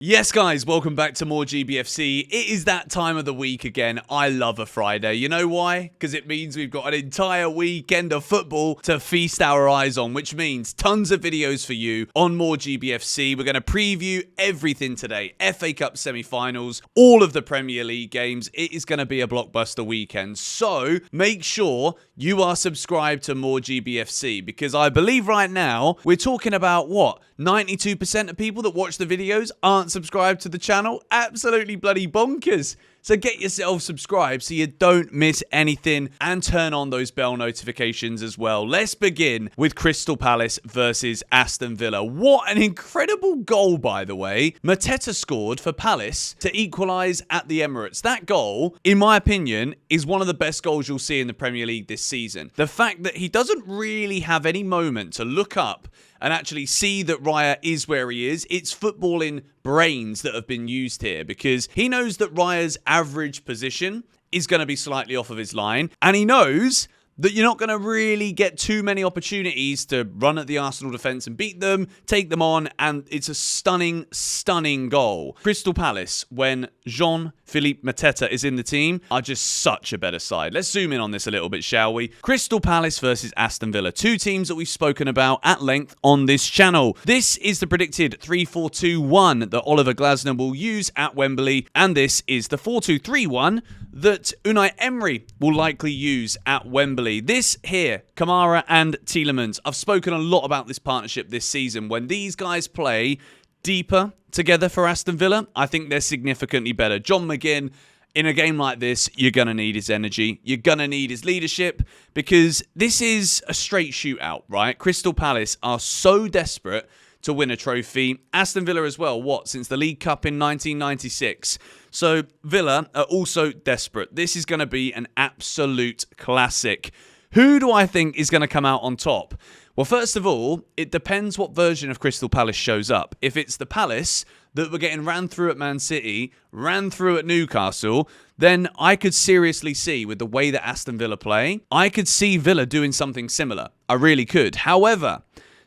Yes, guys, welcome back to more GBFC. It is that time of the week again. I love a Friday. You know why? Because it means we've got an entire weekend of football to feast our eyes on, which means tons of videos for you on more GBFC. We're going to preview everything today. FA Cup semi-finals, all of the Premier League games. It is going to be a blockbuster weekend. So make sure you are subscribed to more GBFC because I believe right now we're talking about what? 92% of people that watch the videos aren't subscribed to the channel. Absolutely bloody bonkers. So get yourself subscribed so you don't miss anything and turn on those bell notifications as well. Let's begin with Crystal Palace versus Aston Villa. What an incredible goal, by the way. Mateta scored for Palace to equalise at the Emirates. That goal, in my opinion, is one of the best goals you'll see in the Premier League this season. The fact that he doesn't really have any moment to look up and actually see that Raya is where he is. It's footballing brains that have been used here because he knows that Raya's average position is going to be slightly off of his line. And he knows that you're not going to really get too many opportunities to run at the Arsenal defence and beat them, take them on, and it's a stunning, stunning goal. Crystal Palace, when Jean-Philippe Mateta is in the team, are just such a better side. Let's zoom in on this a little bit, shall we? Crystal Palace versus Aston Villa, two teams that we've spoken about at length on this channel. This is the predicted 3-4-2-1 that Oliver Glasner will use at Wembley, and this is the 4-2-3-1 that Unai Emery will likely use at Wembley. This here, Kamara and Tielemans. I've spoken a lot about this partnership this season. When these guys play deeper together for Aston Villa, I think they're significantly better. John McGinn, in a game like this, you're going to need his energy. You're going to need his leadership because this is a straight shootout, right? Crystal Palace are so desperate to win a trophy. Aston Villa as well, since the League Cup in 1996. So Villa are also desperate. This is going to be an absolute classic. Who do I think is going to come out on top? Well, first of all, it depends what version of Crystal Palace shows up. If it's the Palace that were getting ran through at Man City, ran through at Newcastle, then I could seriously see, with the way that Aston Villa play, I could see Villa doing something similar. I really could. However,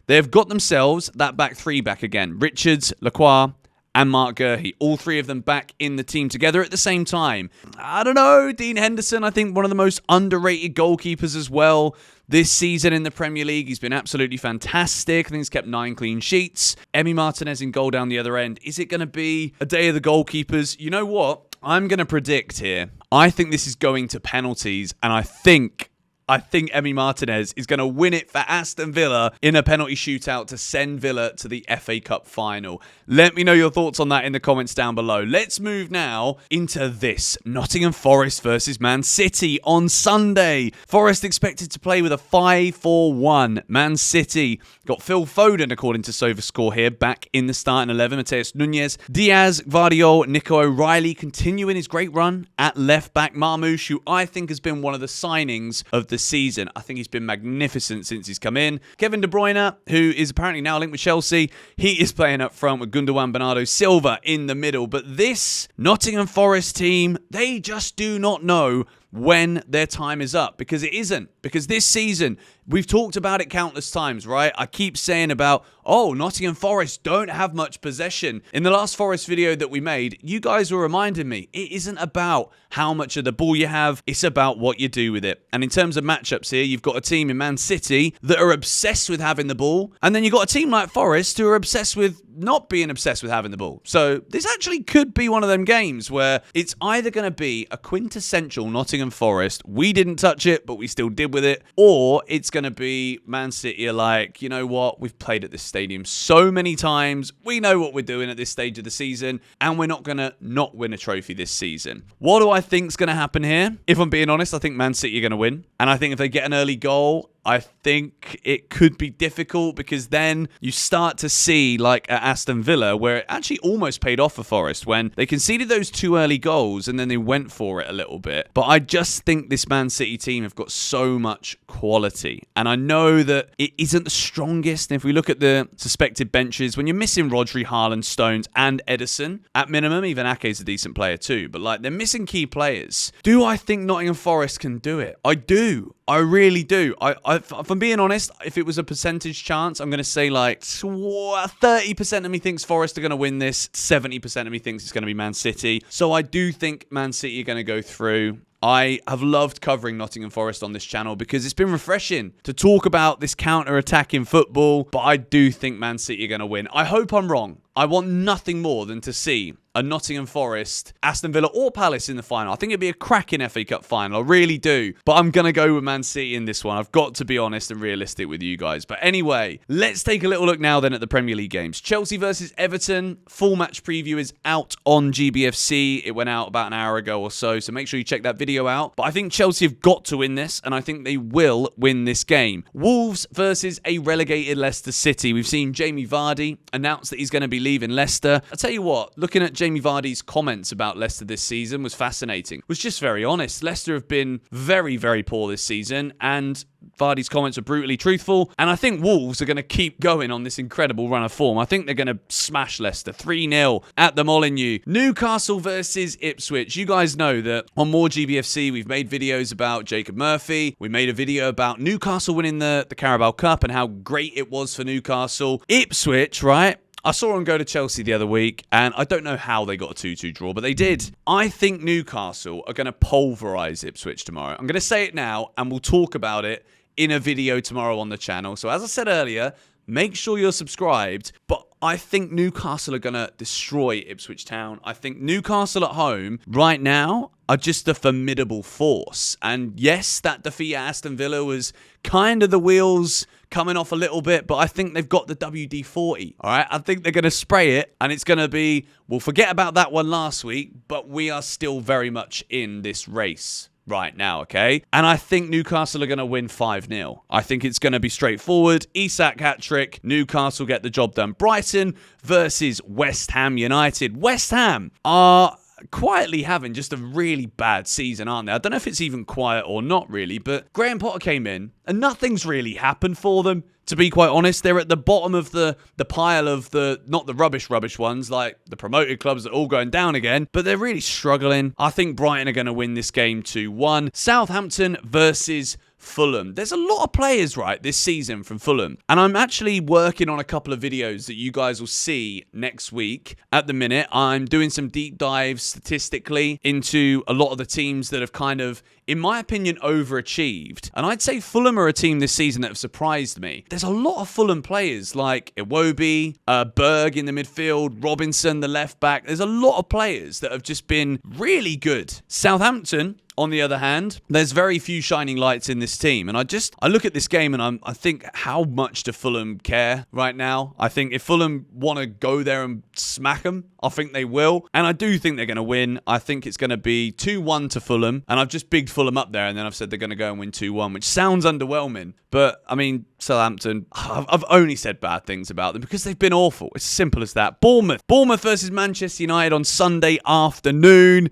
they've got themselves that back three back again. Richards, Lacroix, and Mark Gurhey. All three of them back in the team together at the same time. I don't know. Dean Henderson, I think one of the most underrated goalkeepers as well this season in the Premier League. He's been absolutely fantastic. I think he's kept 9 clean sheets. Emi Martinez in goal down the other end. Is it going to be a day of the goalkeepers? You know what? I'm going to predict here. I think this is going to penalties, and I think Emi Martinez is going to win it for Aston Villa in a penalty shootout to send Villa to the FA Cup final. Let me know your thoughts on that in the comments down below. Let's move now into this. Nottingham Forest versus Man City on Sunday. Forest expected to play with a 5-4-1. Man City got Phil Foden, according to SofaScore here, back in the starting 11. Mateus Nunes, Diaz, Gvardiol, Nico O'Reilly continuing his great run at left back. Marmoush, who I think has been one of the signings of the season. I think he's been magnificent since he's come in. Kevin De Bruyne, who is apparently now linked with Chelsea, he is playing up front with Gundogan, Bernardo Silva in the middle. But this Nottingham Forest team, they just do not know when their time is up, because it isn't. Because this season, we've talked about it countless times, right? I keep saying about, Nottingham Forest don't have much possession. In the last Forest video that we made, you guys were reminding me, it isn't about how much of the ball you have, it's about what you do with it. And in terms of matchups here, you've got a team in Man City that are obsessed with having the ball, and then you've got a team like Forest who are obsessed with not being obsessed with having the ball. So this actually could be one of them games where it's either going to be a quintessential Nottingham Forest, we didn't touch it, but we still did with it, or it's going to be Man City are like, you know what, we've played at this stadium so many times, we know what we're doing at this stage of the season, and we're not going to not win a trophy this season. What do I think's going to happen here? If I'm being honest, I think Man City are going to win, and I think if they get an early goal, I think it could be difficult because then you start to see, like at Aston Villa, where it actually almost paid off for Forest when they conceded those 2 early goals and then they went for it a little bit. But I just think this Man City team have got so much quality. And I know that it isn't the strongest. And if we look at the suspected benches, when you're missing Rodri, Haaland, Stones and Ederson, at minimum, even Ake's a decent player too. But like they're missing key players. Do I think Nottingham Forest can do it? I do. I really do. If I'm being honest, if it was a percentage chance, I'm going to say like 30% of me thinks Forest are going to win this. 70% of me thinks it's going to be Man City. So I do think Man City are going to go through. I have loved covering Nottingham Forest on this channel because it's been refreshing to talk about this counter-attacking football, but I do think Man City are going to win. I hope I'm wrong. I want nothing more than to see a Nottingham Forest, Aston Villa or Palace in the final. I think it'd be a cracking FA Cup final. I really do. But I'm going to go with Man City in this one. I've got to be honest and realistic with you guys. But anyway, let's take a little look now then at the Premier League games. Chelsea versus Everton. Full match preview is out on GBFC. It went out about an hour ago or so. So make sure you check that video out. But I think Chelsea have got to win this. And I think they will win this game. Wolves versus a relegated Leicester City. We've seen Jamie Vardy announce that he's going to be leaving Leicester. I'll tell you what, looking at Jamie Vardy's comments about Leicester this season was fascinating. Was just very honest. Leicester have been very, very poor this season, and Vardy's comments are brutally truthful. And I think Wolves are going to keep going on this incredible run of form. I think they're going to smash Leicester 3-0 at the Molineux. Newcastle versus Ipswich. You guys know that on More GBFC, we've made videos about Jacob Murphy. We made a video about Newcastle winning the Carabao Cup and how great it was for Newcastle. Ipswich, right? I saw them go to Chelsea the other week, and I don't know how they got a 2-2 draw, but they did. I think Newcastle are going to pulverise Ipswich tomorrow. I'm going to say it now, and we'll talk about it in a video tomorrow on the channel. So as I said earlier, make sure you're subscribed, but I think Newcastle are going to destroy Ipswich Town. I think Newcastle at home right now are just a formidable force. And yes, that defeat at Aston Villa was kind of the wheels coming off a little bit, but I think they've got the WD-40, all right? I think they're going to spray it, and it's going to be, we'll forget about that one last week, but we are still very much in this race right now, okay? And I think Newcastle are going to win 5-0. I think it's going to be straightforward. Isak hat-trick. Newcastle get the job done. Brighton versus West Ham United. West Ham are quietly having just a really bad season, aren't they? I don't know if it's even quiet or not really, but Graham Potter came in and nothing's really happened for them. To be quite honest, they're at the bottom of the pile of not the rubbish ones, like the promoted clubs that are all going down again, but they're really struggling. I think Brighton are going to win this game 2-1. Southampton versus Fulham. There's a lot of players, right, this season from Fulham. And I'm actually working on a couple of videos that you guys will see next week. At the minute, I'm doing some deep dives statistically into a lot of the teams that have kind of, in my opinion, overachieved. And I'd say Fulham are a team this season that have surprised me. There's a lot of Fulham players like Iwobi, Berg in the midfield, Robinson, the left back. There's a lot of players that have just been really good. Southampton, on the other hand, there's very few shining lights in this team. And I look at this game and I think, how much do Fulham care right now? I think if Fulham want to go there and smack them, I think they will. And I do think they're going to win. I think it's going to be 2-1 to Fulham. And I've just bigged Fulham up there and then I've said they're going to go and win 2-1, which sounds underwhelming. But, I mean, Southampton, I've only said bad things about them because they've been awful. It's simple as that. Bournemouth versus Manchester United on Sunday afternoon.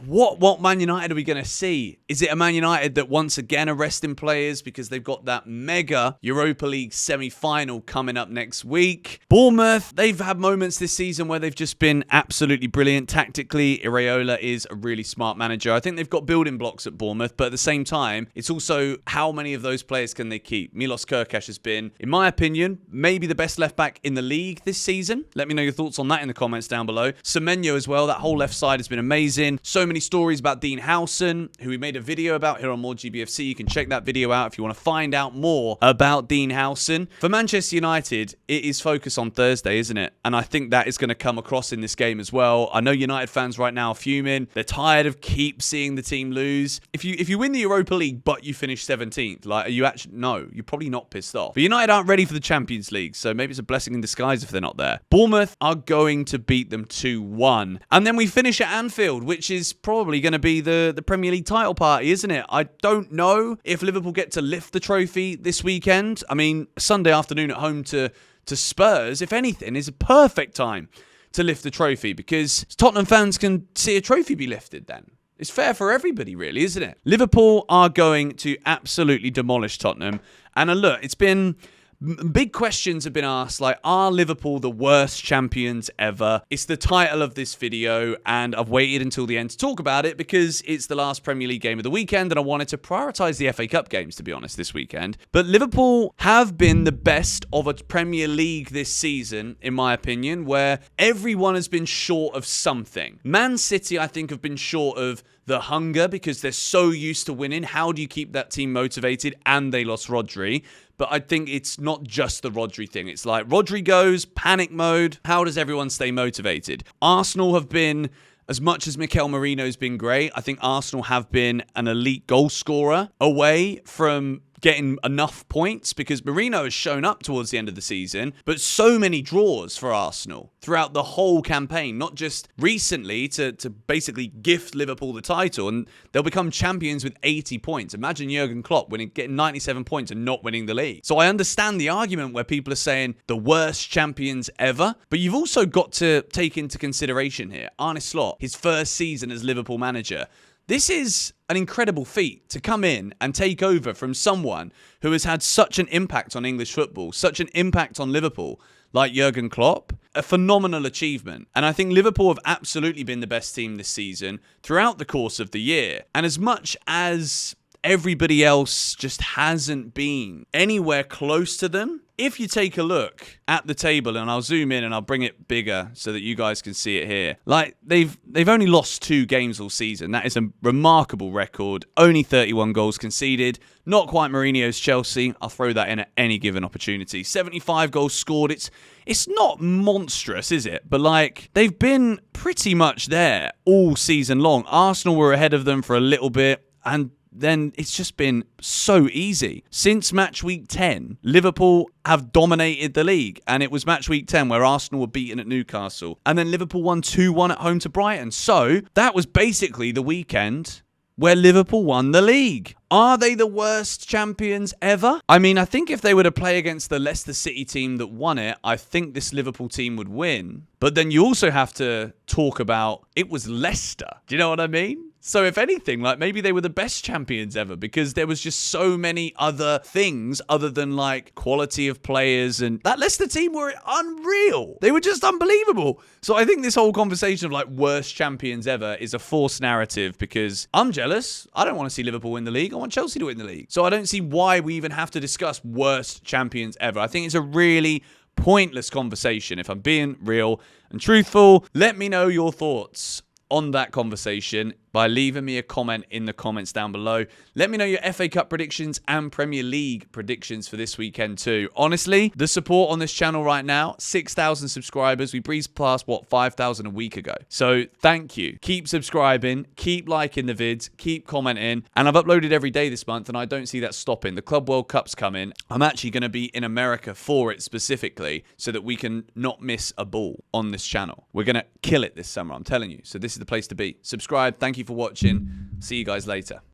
What Man United are we going to see? Is it a Man United that once again are resting players because they've got that mega Europa League semi-final coming up next week? Bournemouth, they've had moments this season where they've just been absolutely brilliant tactically. Iraola is a really smart manager. I think they've got building blocks at Bournemouth, but at the same time, it's also how many of those players can they keep? Milos Kerkez has been, in my opinion, maybe the best left back in the league this season. Let me know your thoughts on that in the comments down below. Semenyo as well, that whole left side has been amazing. So many stories about Dean Howson, who we made a video about here on More GBFC. You can check that video out if you want to find out more about Dean Howson. For Manchester United, it is focus on Thursday, isn't it? And I think that is going to come across in this game as well. I know United fans right now are fuming. They're tired of keep seeing the team lose. If you win the Europa League but you finish 17th, like, are you actually, no, you're probably not pissed off. But United aren't ready for the Champions League, so maybe it's a blessing in disguise if they're not there. Bournemouth are going to beat them 2-1. And then we finish at Anfield, which is probably going to be the Premier League title party, isn't it? I don't know if Liverpool get to lift the trophy this weekend. I mean, Sunday afternoon at home to Spurs, if anything, is a perfect time to lift the trophy because Tottenham fans can see a trophy be lifted then. It's fair for everybody, really, isn't it? Liverpool are going to absolutely demolish Tottenham. And look, it's been Big questions have been asked, like, are Liverpool the worst champions ever? It's the title of this video, and I've waited until the end to talk about it because it's the last Premier League game of the weekend, and I wanted to prioritise the FA Cup games, to be honest, this weekend. But Liverpool have been the best of a Premier League this season, in my opinion, where everyone has been short of something. Man City, I think, have been short of the hunger because they're so used to winning. How do you keep that team motivated? And they lost Rodri. But I think it's not just the Rodri thing. It's like Rodri goes, panic mode. How does everyone stay motivated? Arsenal have been, as much as Mikel Merino's been great, I think Arsenal have been an elite goal scorer away from getting enough points because Mourinho has shown up towards the end of the season, but so many draws for Arsenal throughout the whole campaign, not just recently to basically gift Liverpool the title, and they'll become champions with 80 points. Imagine Jurgen Klopp getting 97 points and not winning the league. So I understand the argument where people are saying the worst champions ever, but you've also got to take into consideration here Arne Slot, his first season as Liverpool manager. This is an incredible feat to come in and take over from someone who has had such an impact on English football, such an impact on Liverpool, like Jurgen Klopp. A phenomenal achievement. And I think Liverpool have absolutely been the best team this season throughout the course of the year. And as much as everybody else just hasn't been anywhere close to them, if you take a look at the table, and I'll zoom in and I'll bring it bigger so that you guys can see it here. Like, they've only lost 2 games all season. That is a remarkable record. Only 31 goals conceded. Not quite Mourinho's Chelsea. I'll throw that in at any given opportunity. 75 goals scored. It's not monstrous, is it? But, like, they've been pretty much there all season long. Arsenal were ahead of them for a little bit, and then it's just been so easy. Since match week 10, Liverpool have dominated the league. And it was match week 10 where Arsenal were beaten at Newcastle. And then Liverpool won 2-1 at home to Brighton. So that was basically the weekend where Liverpool won the league. Are they the worst champions ever? I mean, I think if they were to play against the Leicester City team that won it, I think this Liverpool team would win. But then you also have to talk about it was Leicester. Do you know what I mean? So if anything, like, maybe they were the best champions ever because there was just so many other things other than, like, quality of players, and that Leicester team were unreal. They were just unbelievable. So I think this whole conversation of, like, worst champions ever is a false narrative because I'm jealous. I don't want to see Liverpool win the league. I want Chelsea to win the league. So I don't see why we even have to discuss worst champions ever. I think it's a really pointless conversation. If I'm being real and truthful, let me know your thoughts on that conversation by leaving me a comment in the comments down below. Let me know your FA Cup predictions and Premier League predictions for this weekend too. Honestly, the support on this channel right now, 6,000 subscribers. We breezed past, 5,000 a week ago. So thank you. Keep subscribing, keep liking the vids, keep commenting. And I've uploaded every day this month and I don't see that stopping. The Club World Cup's coming. I'm actually going to be in America for it specifically so that we can not miss a ball on this channel. We're going to kill it this summer, I'm telling you. So this is the place to be. Subscribe. Thank you for watching. See you guys later.